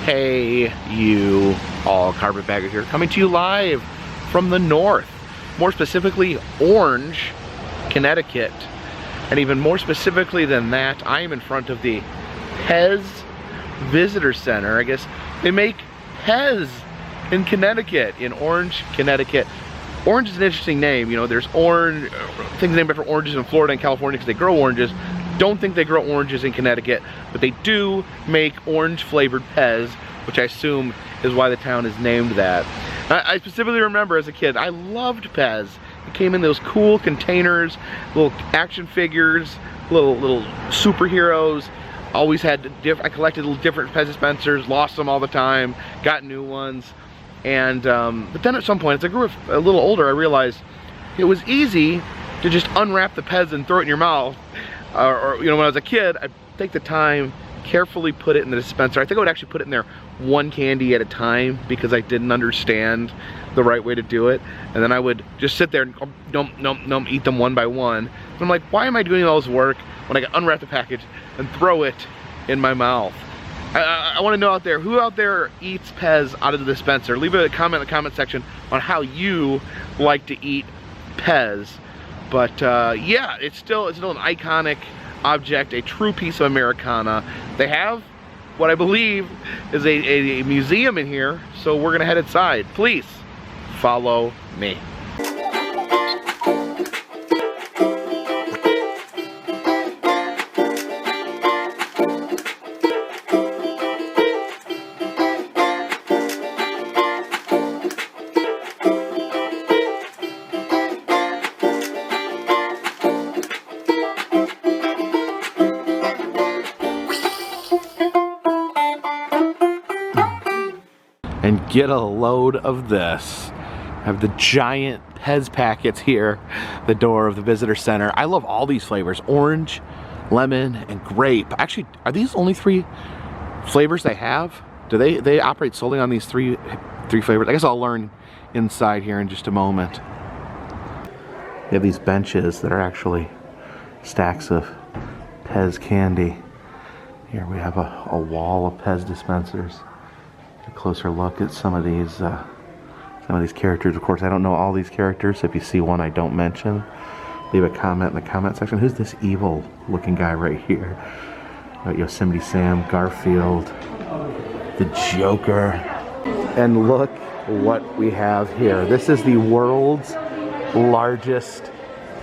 Hey, you all, Carpetbagger here, coming to you live from the north, more specifically Orange, Connecticut. And even more specifically than that, I am in front of the Pez Visitor Center. I guess they make Pez in Connecticut, in Orange, Connecticut. Orange is an interesting name. You know, there's orange, things named after oranges in Florida and California because they grow oranges. Don't think they grow oranges in Connecticut, but they do make orange flavored Pez, which I assume is why the town is named that. I specifically remember as a kid, I loved Pez. It came in those cool containers, little action figures, little superheroes. Always had, I collected little different Pez dispensers, lost them all the time, got new ones. And, but then at some point, as I grew a little older, I realized it was easy to just unwrap the Pez and throw it in your mouth. Or you know, when I was a kid, I'd take the time, carefully put it in the dispenser. I think I would actually put it in there one candy at a time because I didn't understand the right way to do it. And then I would just sit there and eat them one by one. So I'm like, why am I doing all this work when I can unwrap the package and throw it in my mouth? I want to know out there, who out there eats Pez out of the dispenser? Leave a comment in the comment section on how you like to eat Pez. But yeah, it's still an iconic object, a true piece of Americana. They have what I believe is a museum in here, so we're gonna head inside. Please follow me. And get a load of this. I have the giant Pez packets here, the door of the visitor center. I love all these flavors, orange, lemon, and grape. Actually, are these only three flavors they have? Do they operate solely on these three flavors? I guess I'll learn inside here in just a moment. They have these benches that are actually stacks of Pez candy. Here we have a wall of Pez dispensers. A closer look at some of these characters. Of course, I don't know all these characters. So if you see one I don't mention, leave a comment in the comment section. Who's this evil looking guy right here? Yosemite Sam, Garfield, the Joker. And look what we have here. This is the world's largest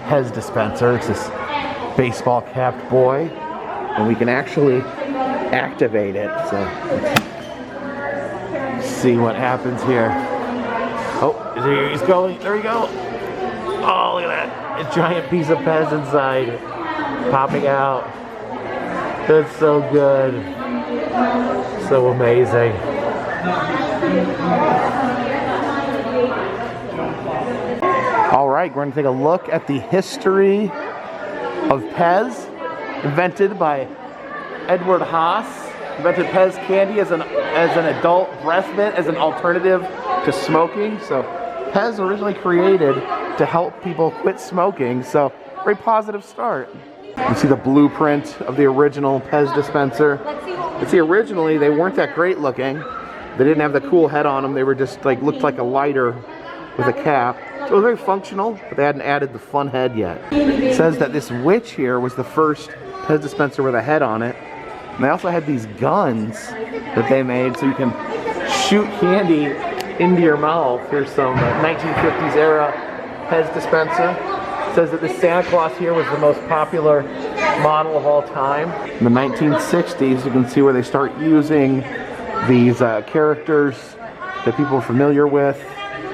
Pez dispenser. It's this baseball capped boy, and we can actually activate it. So see what happens here. Oh, he's going. There we go. Oh, look at that. A giant piece of Pez inside. Popping out. That's so good. So amazing. All right, we're going to take a look at the history of Pez, invented by Edward Haas. Invented Pez candy as an adult breath mint, as an alternative to smoking. So Pez originally created to help people quit smoking. So very positive start. You see the blueprint of the original Pez dispenser. You see, originally they weren't that great looking. They didn't have the cool head on them. They were just like, looked like a lighter with a cap. So it was very functional, but they hadn't added the fun head yet. It says that this witch here was the first Pez dispenser with a head on it. And they also had these guns that they made so you can shoot candy into your mouth. Here's some 1950s era Pez dispenser. It says that the Santa Claus here was the most popular model of all time. In the 1960s, you can see where they start using these characters that people are familiar with.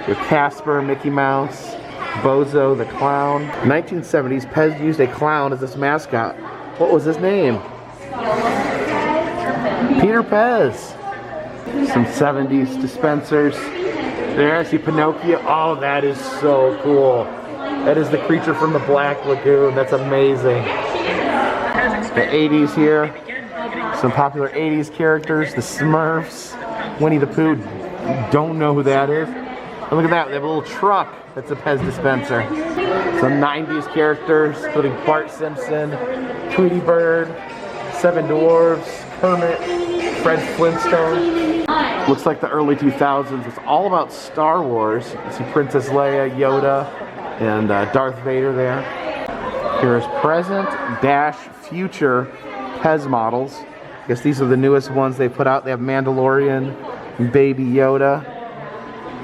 Your Casper, Mickey Mouse, Bozo the Clown. In the 1970s, Pez used a clown as its mascot. What was his name? Peter Pez. Some 70s dispensers. There, I see Pinocchio. Oh, that is so cool. That is the creature from the Black Lagoon. That's amazing. The 80s here. Some popular 80s characters. The Smurfs. Winnie the Pooh. Don't know who that is. And look at that. They have a little truck that's a Pez dispenser. Some 90s characters, including Bart Simpson, Tweety Bird, Seven Dwarfs, Kermit, Fred Flintstone. Looks like the early 2000s. It's all about Star Wars. You see Princess Leia, Yoda, and Darth Vader there. Here's present-future Pez models. I guess these are the newest ones they put out. They have Mandalorian, Baby Yoda,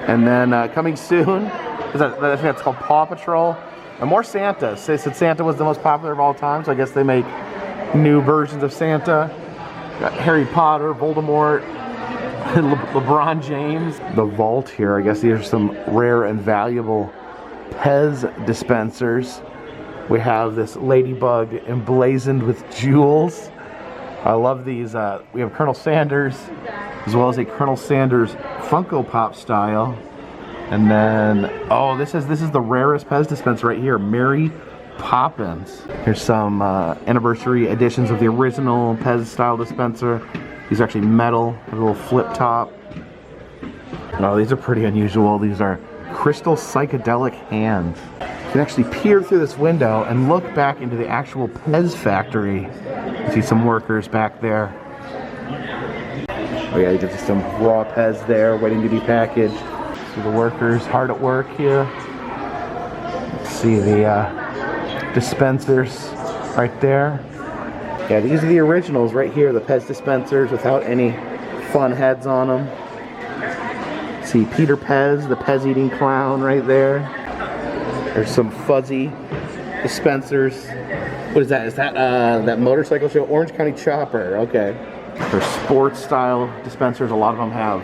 and then coming soon, I think that's called Paw Patrol, and more Santa. They said Santa was the most popular of all time, so I guess they make new versions of Santa. Got Harry Potter, Voldemort, LeBron James. The vault here, I guess these are some rare and valuable Pez dispensers. We have this ladybug emblazoned with jewels. I love these. We have Colonel Sanders, as well as a Colonel Sanders Funko Pop style. And then, oh, this is the rarest Pez dispenser right here, Mary Poppins. Here's some anniversary editions of the original Pez style dispenser. These are actually metal, a little flip top. Oh, these are pretty unusual. These are crystal psychedelic hands. You can actually peer through this window and look back into the actual Pez factory. You see some workers back there. Oh yeah, you get some raw Pez there waiting to be packaged. See the workers hard at work here. See the dispensers right there. Yeah, these are the originals right here, the Pez dispensers without any fun heads on them. See Peter Pez, the Pez eating clown right there. There's some fuzzy dispensers. What is that? Is that that motorcycle show? Orange County Chopper, okay. There's sports style dispensers. A lot of them have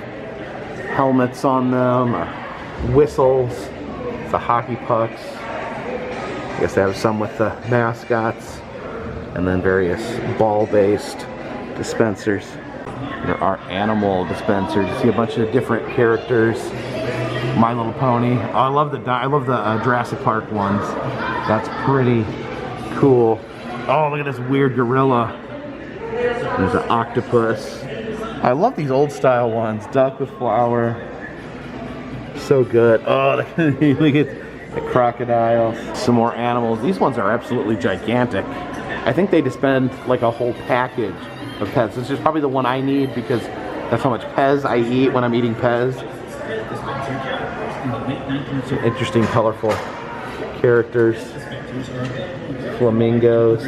helmets on them, or whistles, the hockey pucks. I guess they have some with the mascots, and then various ball-based dispensers. There are animal dispensers. You see a bunch of different characters. My Little Pony. Oh, I love the Jurassic Park ones. That's pretty cool. Oh, look at this weird gorilla. There's an octopus. I love these old style ones. Duck with flower. So good. Oh, look at the crocodile. Some more animals. These ones are absolutely gigantic. I think they dispense like a whole package of Pez. This is probably the one I need because that's how much Pez I eat when I'm eating Pez. Some interesting, colorful characters. Flamingos.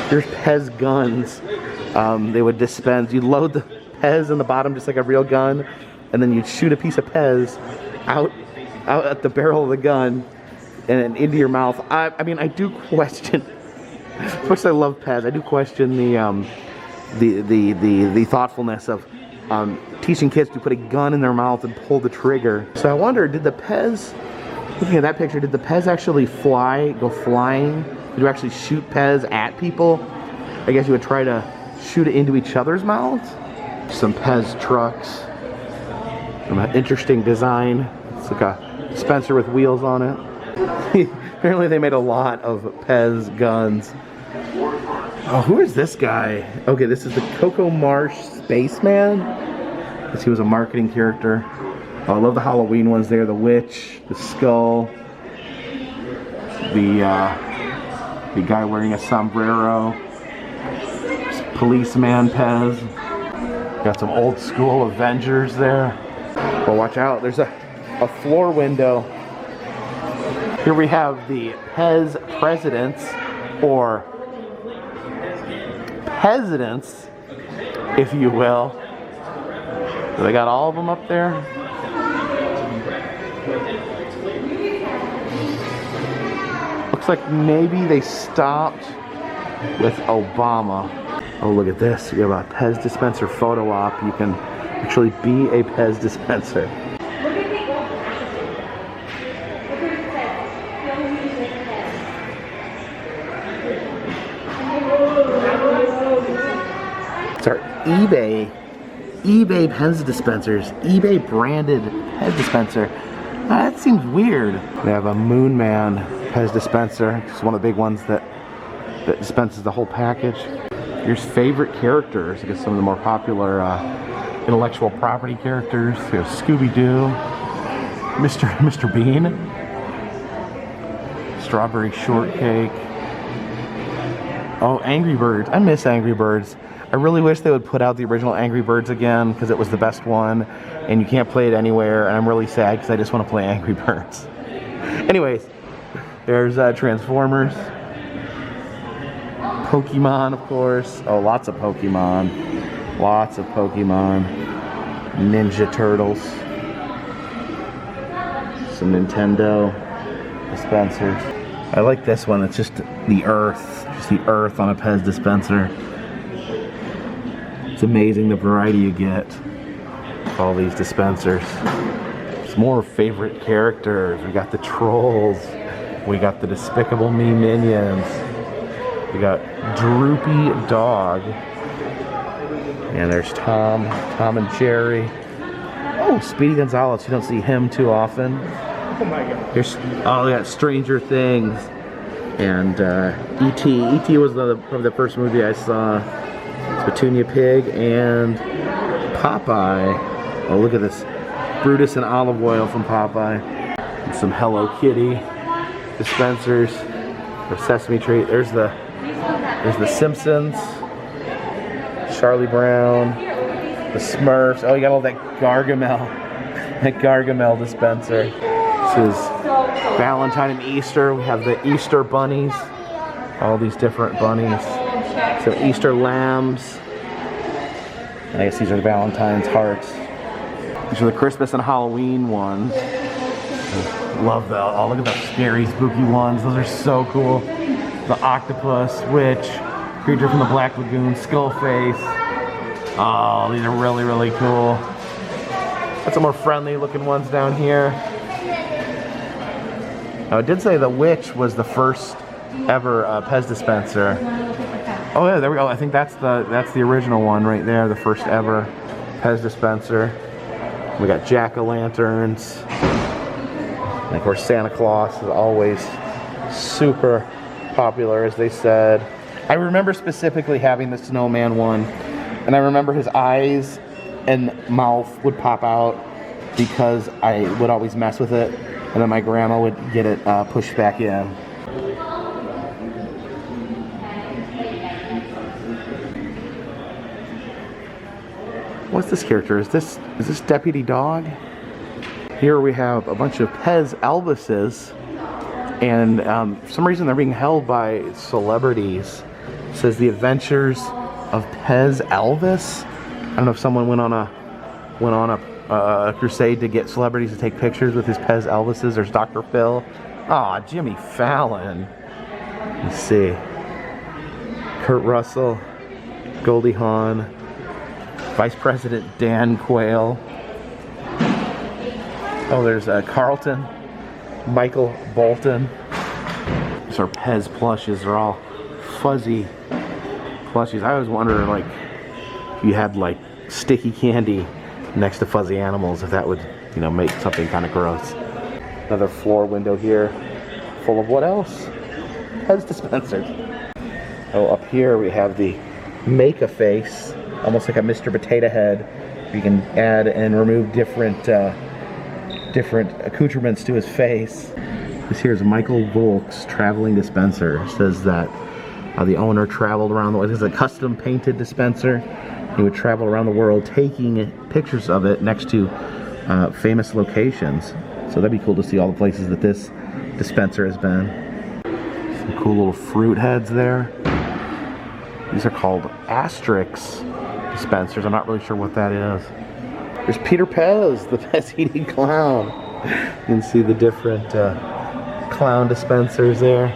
Here's Pez guns. They would dispense. You'd load the Pez in the bottom just like a real gun, and then you'd shoot a piece of Pez out at the barrel of the gun and into your mouth. I mean, I do question. Of course, I love Pez. I do question the thoughtfulness of teaching kids to put a gun in their mouth and pull the trigger. So I wonder, did the Pez, looking at that picture, did the Pez actually go flying? Did you actually shoot Pez at people? I guess you would try to shoot it into each other's mouths. Some Pez trucks. Some interesting design. It's like a dispenser with wheels on it. Apparently they made a lot of Pez guns. Oh, who is this guy? Okay, this is the Coco Marsh Spaceman. I guess he was a marketing character. Oh, I love the Halloween ones there. The witch, the skull, the guy wearing a sombrero, policeman Pez. Got some old school Avengers there. Well, watch out. There's a floor window. Here we have the Pez presidents, or Presidents, if you will. So they got all of them up there. Looks like maybe they stopped with Obama. Oh, look at this. You have a Pez dispenser photo op. You can actually be a Pez dispenser. It's our eBay Pez dispensers. eBay branded Pez dispenser. That seems weird. They have a Moon Man Pez dispenser. It's one of the big ones that dispenses the whole package. Here's favorite characters. I guess some of the more popular intellectual property characters. There's Scooby-Doo, Mr. Bean, Strawberry Shortcake, Oh, Angry Birds. I miss Angry Birds. I really wish they would put out the original Angry Birds again because it was the best one and you can't play it anywhere, and I'm really sad because I just want to play Angry Birds. Anyways, there's Transformers. Pokemon, of course. Oh, lots of Pokemon. Lots of Pokemon. Ninja Turtles. Some Nintendo dispensers. I like this one. It's just the earth. Just the earth on a Pez dispenser. It's amazing the variety you get with all these dispensers. It's more favorite characters. We got the trolls. We got the Despicable Me minions. We got Droopy Dog. And there's Tom and Jerry. Oh, Speedy Gonzales. You don't see him too often. Oh my god. Here's, oh, we got Stranger Things. And E.T. E.T. was probably the first movie I saw. Petunia Pig and Popeye. Oh, look at this. Brutus and olive oil from Popeye. And some Hello Kitty dispensers. Or Sesame Street. There's the Simpsons. Charlie Brown. The Smurfs. Oh, you got all that Gargamel. That Gargamel dispenser. This is Valentine and Easter. We have the Easter bunnies. All these different bunnies. Some Easter lambs. I guess these are the Valentine's hearts. These are the Christmas and Halloween ones. Love that. Oh, look at those scary, spooky ones. Those are so cool. The octopus, witch, creature from the Black Lagoon, skull face. Oh, these are really, really cool. Got some more friendly looking ones down here. Oh, it did say the witch was the first ever Pez dispenser. Oh yeah, there we go. I think that's the original one right there, the first ever Pez dispenser. We got jack-o'-lanterns. And of course Santa Claus is always super popular, as they said. I remember specifically having the snowman one, and I remember his eyes and mouth would pop out because I would always mess with it, and then my grandma would get it pushed back in. What's this character? Is this Deputy Dog? Here we have a bunch of Pez Elvises, and for some reason they're being held by celebrities. It says The Adventures of Pez Elvis. I don't know if someone went on a crusade to get celebrities to take pictures with his Pez Elvises. There's Dr. Phil. Aw, Jimmy Fallon. Let's see. Kurt Russell, Goldie Hawn, Vice President Dan Quayle. Oh, there's Carlton, Michael Bolton. These are Pez plushes. They're all fuzzy plushies. I always wonder, like, if you had like sticky candy next to fuzzy animals, if that would, you know, make something kind of gross. Another floor window here, full of what else? Pez dispensers. Oh, up here we have the Make-A-Face, almost like a Mr. Potato Head. You can add and remove different accoutrements to his face. This here is Michael Volk's traveling dispenser. It says that the owner traveled around the world. This is a custom painted dispenser. He would travel around the world taking pictures of it next to famous locations. So that'd be cool to see all the places that this dispenser has been. Some cool little fruit heads there. These are called Asterix dispensers. I'm not really sure what that is. There's Peter Pez, the Pez eating clown. You can see the different clown dispensers there.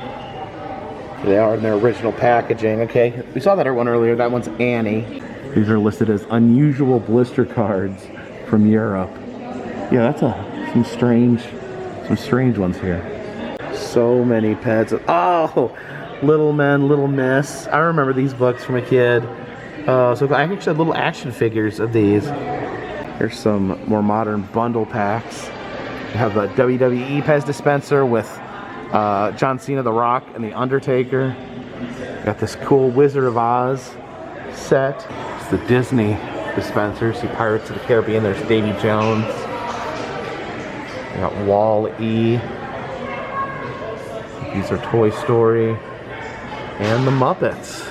They are in their original packaging. Okay, we saw that one earlier. That one's Annie. These are listed as unusual blister cards from Europe. Yeah, that's some strange ones here. So many Pez. Oh, Little Men, Little Miss. I remember these books from a kid. So I actually had little action figures of these. Here's some more modern bundle packs. We have a WWE Pez dispenser with John Cena, The Rock, and The Undertaker. Got this cool Wizard of Oz set. It's the Disney dispenser. See Pirates of the Caribbean. There's Davy Jones. We got Wall-E. These are Toy Story. And the Muppets.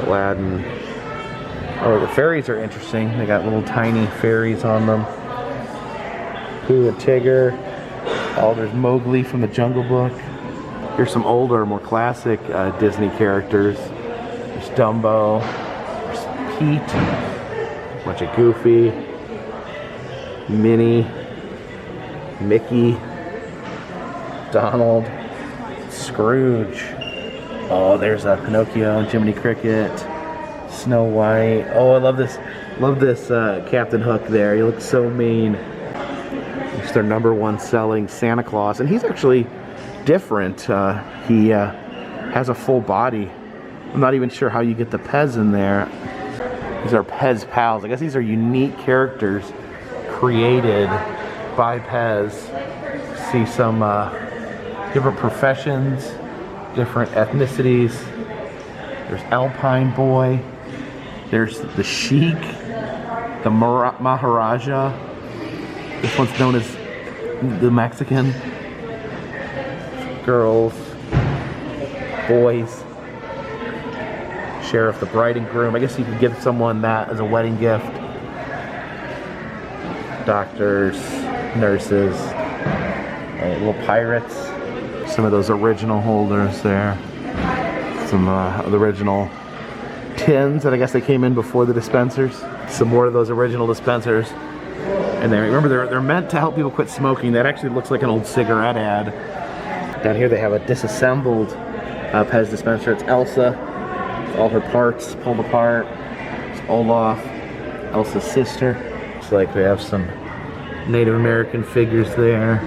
Aladdin. Oh, the fairies are interesting. They got little tiny fairies on them. Pooh and Tigger. Oh, there's Mowgli from the Jungle Book. Here's some older, more classic Disney characters. There's Dumbo. There's Pete. A bunch of Goofy. Minnie. Mickey. Donald. Scrooge. Oh, there's Pinocchio, Jiminy Cricket, Snow White. Oh, I love this Captain Hook there. He looks so mean. He's their #1 selling Santa Claus, and he's actually different. He has a full body. I'm not even sure how you get the Pez in there. These are Pez Pals. I guess these are unique characters created by Pez. See some different professions, different ethnicities. There's Alpine Boy. There's the Sheik, the Maharaja. This one's known as the Mexican. Girls, boys, Sheriff, the bride and groom. I guess you could give someone that as a wedding gift. Doctors, nurses, little pirates. Some of those original holders there. Some of the original tins that I guess they came in before the dispensers. Some more of those original dispensers. And they remember they're meant to help people quit smoking. That actually looks like an old cigarette ad. Down here they have a disassembled Pez dispenser. It's Elsa. All her parts pulled apart. It's Olaf, Elsa's sister. Looks like we have some Native American figures there.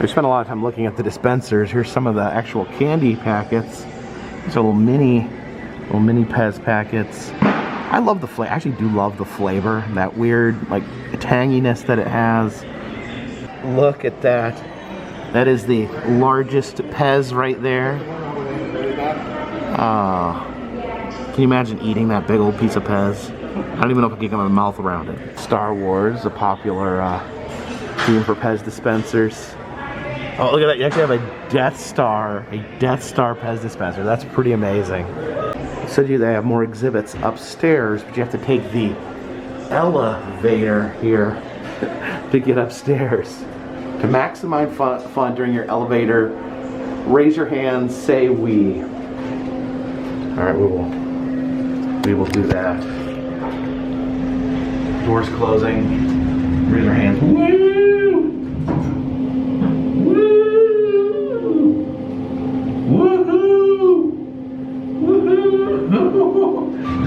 We spent a lot of time looking at the dispensers. Here's some of the actual candy packets. These are little mini Pez packets. I love the flavor. I actually do love the flavor. That weird, like, tanginess that it has. Look at that. That is the largest Pez right there. Can you imagine eating that big old piece of Pez? I don't even know if I can get my mouth around it. Star Wars, a popular theme for Pez dispensers. Oh, look at that. You actually have a Death Star Pez dispenser. That's pretty amazing. Said they have more exhibits upstairs, but you have to take the elevator here to get upstairs. To maximize fun during your elevator, raise your hands, say we. All right, we will do that. Doors closing. Raise your hands. Woo!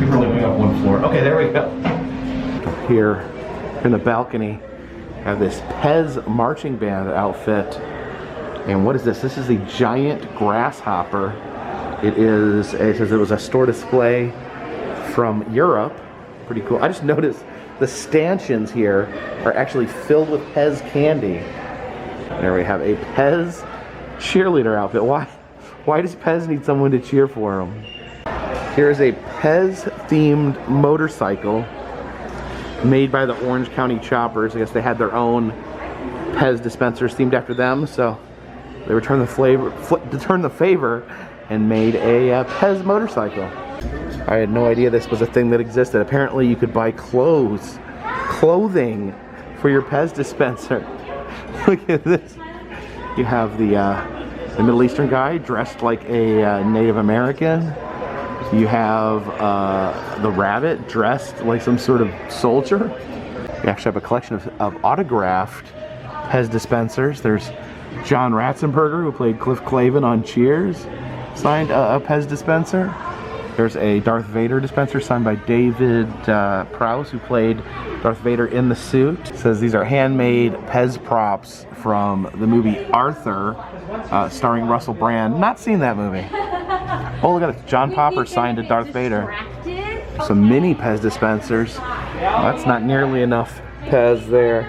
We're only going up one floor. Okay, there we go. Here in the balcony, I have this Pez marching band outfit. And what is this? This is the giant grasshopper. It says it was a store display from Europe. Pretty cool. I just noticed the stanchions here are actually filled with Pez candy. There we have a Pez cheerleader outfit. Why does Pez need someone to cheer for him? Here's a Pez-themed motorcycle made by the Orange County Choppers. I guess they had their own Pez dispensers themed after them, so they returned the favor and made a Pez motorcycle. I had no idea this was a thing that existed. Apparently you could buy clothing for your Pez dispenser. Look at this. You have the Middle Eastern guy dressed like a Native American. You have the rabbit dressed like some sort of soldier. We actually have a collection of autographed Pez dispensers. There's John Ratzenberger, who played Cliff Clavin on Cheers, signed a Pez dispenser. There's a Darth Vader dispenser signed by David Prowse, who played Darth Vader in the suit. It says these are handmade Pez props from the movie Arthur, starring Russell Brand. Not seen that movie. Oh, look at it. John Popper signed to Darth Vader. Some mini Pez dispensers. Well, that's not nearly enough Pez there.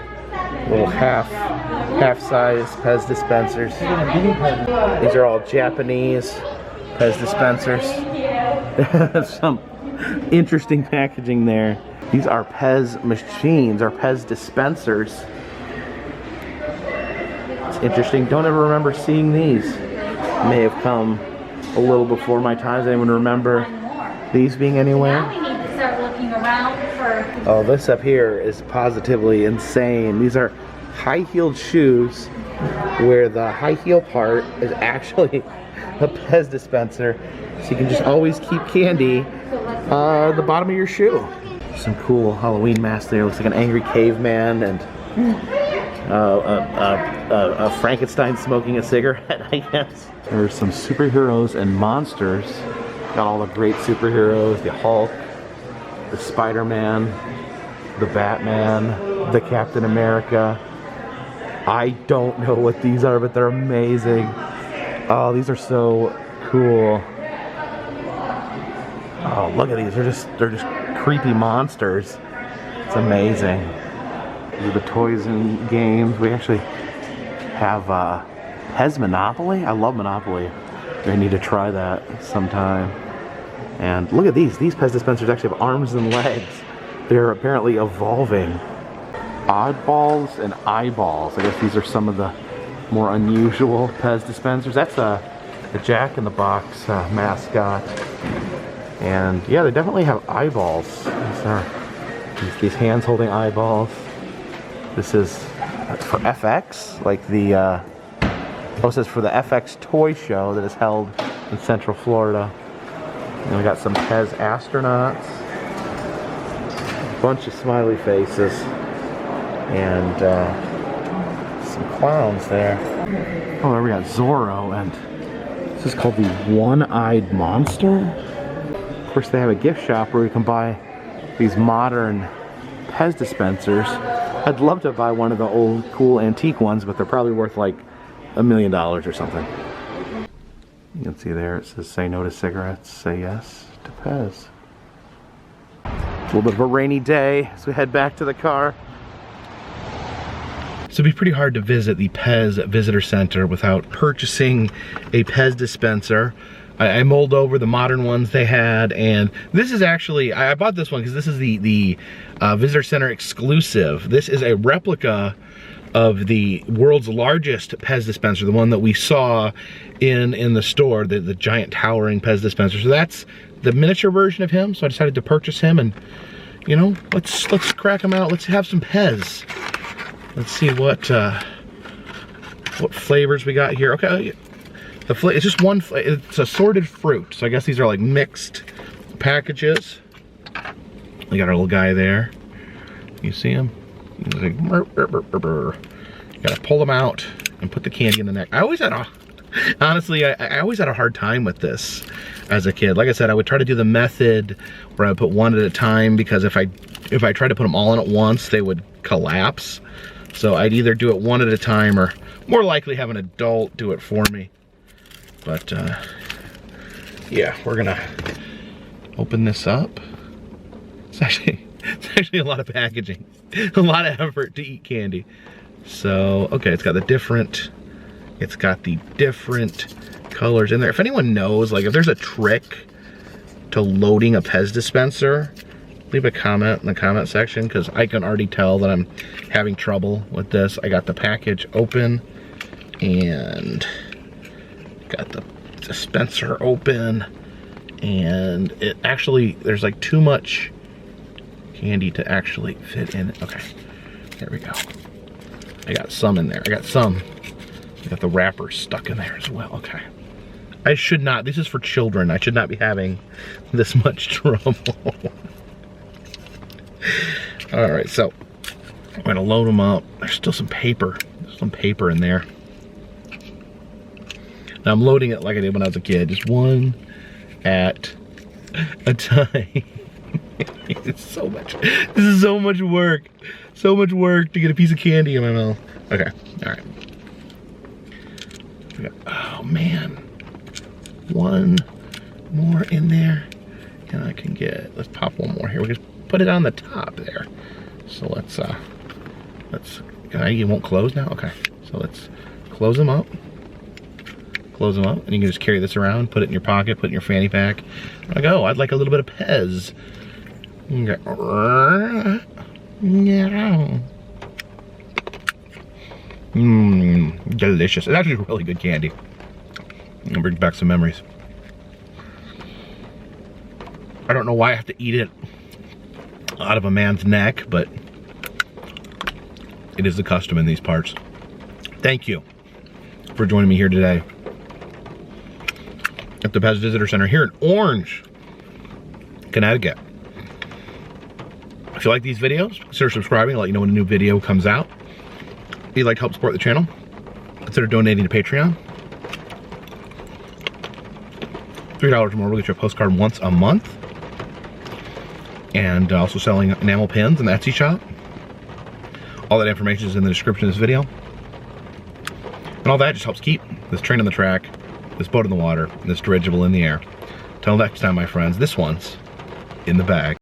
Little half-size Pez dispensers. These are all Japanese Pez dispensers. Some interesting packaging there. These are Pez machines, or Pez dispensers. It's interesting. Don't ever remember seeing these. may have come a little before my time. Does anyone remember these being anywhere? Now we need to start looking around for... Oh, this up here is positively insane. These are high-heeled shoes where the high heel part is actually a Pez dispenser, so you can just always keep candy the bottom of your shoe. Some cool Halloween masks there. Looks like an angry caveman and a Frankenstein smoking a cigarette, I guess. There's some superheroes and monsters. Got all the great superheroes, the Hulk, the Spider-Man, the Batman, the Captain America. I don't know what these are, but they're amazing. Oh, these are so cool. Oh, look at these. They're just creepy monsters. It's amazing. These are the toys and games. We actually have Pez Monopoly. I love Monopoly. I need to try that sometime. And look at these. These Pez dispensers actually have arms and legs. They're apparently evolving. Oddballs and eyeballs. I guess these are some of the more unusual Pez dispensers. That's a Jack in the Box mascot. And yeah, they definitely have eyeballs. These are these hands holding eyeballs. This is for FX, like the it says for the FX toy show that is held in Central Florida. And we got some Pez astronauts, a bunch of smiley faces, and some clowns there. Oh, there we got Zorro, and this is called the One-Eyed Monster. Of course, they have a gift shop where you can buy these modern Pez dispensers. I'd love to buy one of the old, cool, antique ones, but they're probably worth like $1 million or something. You can see there it says, "Say no to cigarettes, say yes to Pez." A little bit of a rainy day as we head back to the car. So it'd be pretty hard to visit the Pez Visitor Center without purchasing a Pez dispenser. I mulled over the modern ones they had, and this is actually, I bought this one because this is the Visitor Center exclusive. This is a replica of the world's largest Pez dispenser, the one that we saw in the store, the giant towering Pez dispenser. So that's the miniature version of him, so I decided to purchase him, and you know, let's crack him out. Let's have some Pez. Let's see what flavors we got here. Okay, it's just one flavor. It's assorted fruit, so I guess these are like mixed packages. We got our little guy there. You see him? He's like, burr, burr, burr, burr, burr. You gotta pull them out and put the candy in the neck. I always had honestly, I always had a hard time with this as a kid. Like I said, I would try to do the method where I would put one at a time, because if I tried to put them all in at once, they would collapse. So I'd either do it one at a time, or more likely have an adult do it for me. But yeah, we're gonna open this up. It's actually a lot of packaging, a lot of effort to eat candy. So okay, it's got the different colors in there. If anyone knows, like if there's a trick to loading a Pez dispenser, leave a comment in the comment section, because I can already tell that I'm having trouble with this. I got the package open and got the dispenser open, and it actually, there's like too much candy to actually fit in it. Okay, there we go. I got some in there. I got the wrapper stuck in there as well. Okay. I should not, this is for children. I should not be having this much trouble. All right, so I'm gonna load them up. There's still some paper. There's some paper in there. Now I'm loading it like I did when I was a kid, just one at a time. It's so much. This is so much work. So much work to get a piece of candy in my mouth. Okay, all right. Oh man, one more in there, and I can get. Let's pop one more here. We just put it on the top there. So let's. You won't close now. Okay, so let's close them up. Close them up, and you can just carry this around, put it in your pocket, put it in your fanny pack. Like, oh, I'd like a little bit of Pez. Okay. Delicious. It's actually really good candy. It brings back some memories. I don't know why I have to eat it out of a man's neck, but it is the custom in these parts. Thank you for joining me here today at the Pez Visitor Center here in Orange, Connecticut. If you like these videos, consider subscribing. I'll let you know when a new video comes out. If you'd like to help support the channel, consider donating to Patreon. $3 or more will get you a postcard once a month. And also selling enamel pins in the Etsy shop. All that information is in the description of this video. And all that just helps keep this train on the track, this boat in the water, and this dirigible in the air. Till next time, my friends, this one's in the bag.